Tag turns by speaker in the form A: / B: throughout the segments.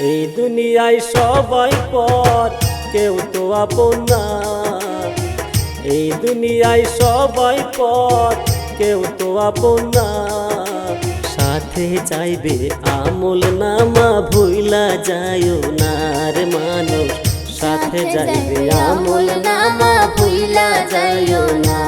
A: এই দুনিয়ায় সবাই পর, কেউ তো আপন না। এই দুনিয়ায় সবাই পর, কেউ তো আপন না। সাথে চাইবে আমল নামা, ভুইলা যায়ও না রে মানুষ। সাথে যাইবে আমল নামা, ভুইলা যায়ও না।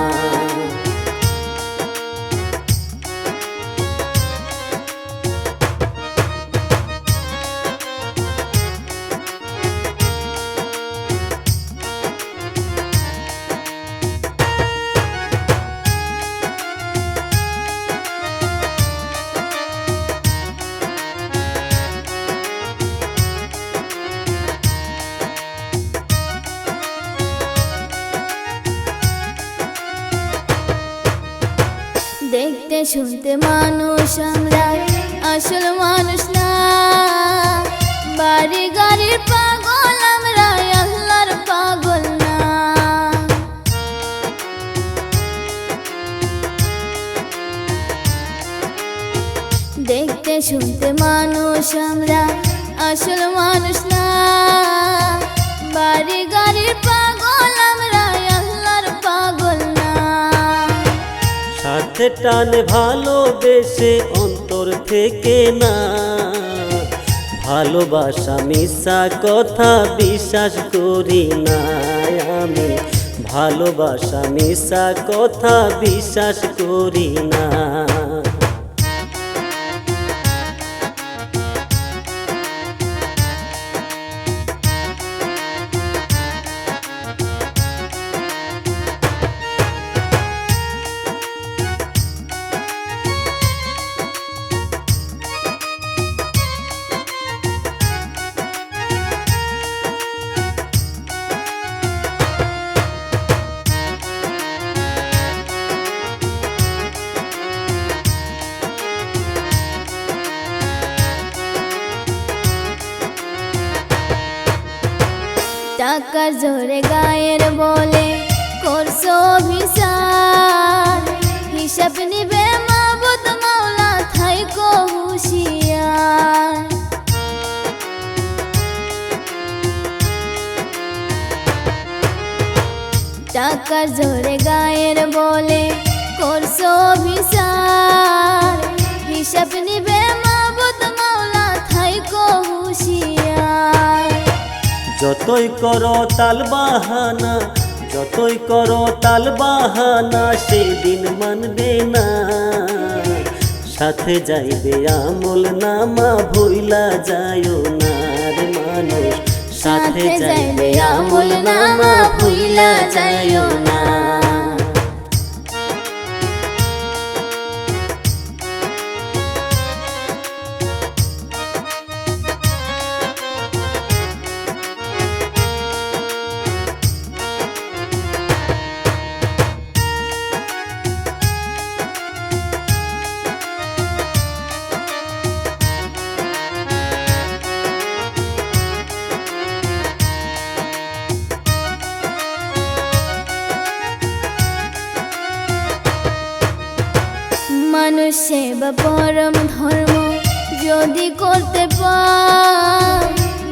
B: দেখতে শুনতে মানুষ আমরা, আসল মানুষ না। বাড়ি গাড়ির পাগল আমরা, আল্লাহর পাগল না। দেখতে শুনতে মানুষ আমরা, আসল মানুষ না। বাড়ি গাড়ির পাগল আমরা, আল্লাহর পাগল না।
A: সাথে টানে ভালোবেসে অন্তর থেকে না। ভালোবাসা মিশা কথা বিশ্বাস করি না আমি। ভালোবাসা মিশা কথা বিশ্বাস করি না।
B: টাকার জোরে গায়ের বলে করছো অভিশাপ। হিসাব নিবে মাবুদ মাওলা, থাইকো হুঁশিয়ার। টাকার জোরে গায়ের বলে করছো অভিশাপ। হিসাব নিবে মাবুদ মাওলা, থাইকো হুঁশিয়ার।
A: যতই করো তাল বাহানা, যতই করো তাল বাহানা, সেদিন মানবে না। সাথে যাইবে আমল নামা, ভুইলা যায়ও না রে মানুষ। সাথে যাইবে আমল নামা, ভুইলা যায়ও না।
B: মানুষ সেবা পরম ধর্ম যদি করতে পার,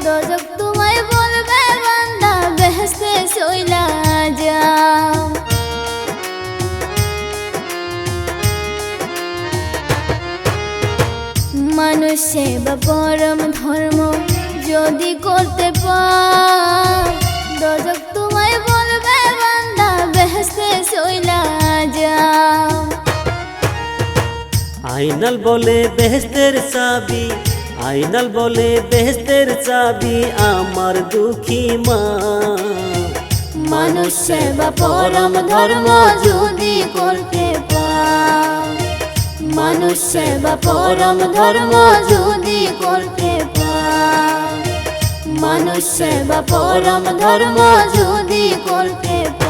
B: দোজখ তোমায় বলবে বান্দা, বেহেশতে চইলা যাও। মানুষ সেবা পরম ধর্ম যদি করতে পার, দোজখ তোমায় বলবে বান্দা, বেহেশতে চইলা যাও।
A: আইনাল বলে বেহেশতের চাবি, আইনাল বলে বেহেশতের চাবি, আমার দুঃখী মা।
B: মানুষ সেবা পরম ধর্ম যদি করতে পার, মানুষ সেবা পরম ধর্ম যদি করতে পার, মানুষ সেবা পরম ধর্ম যদি করতে পার।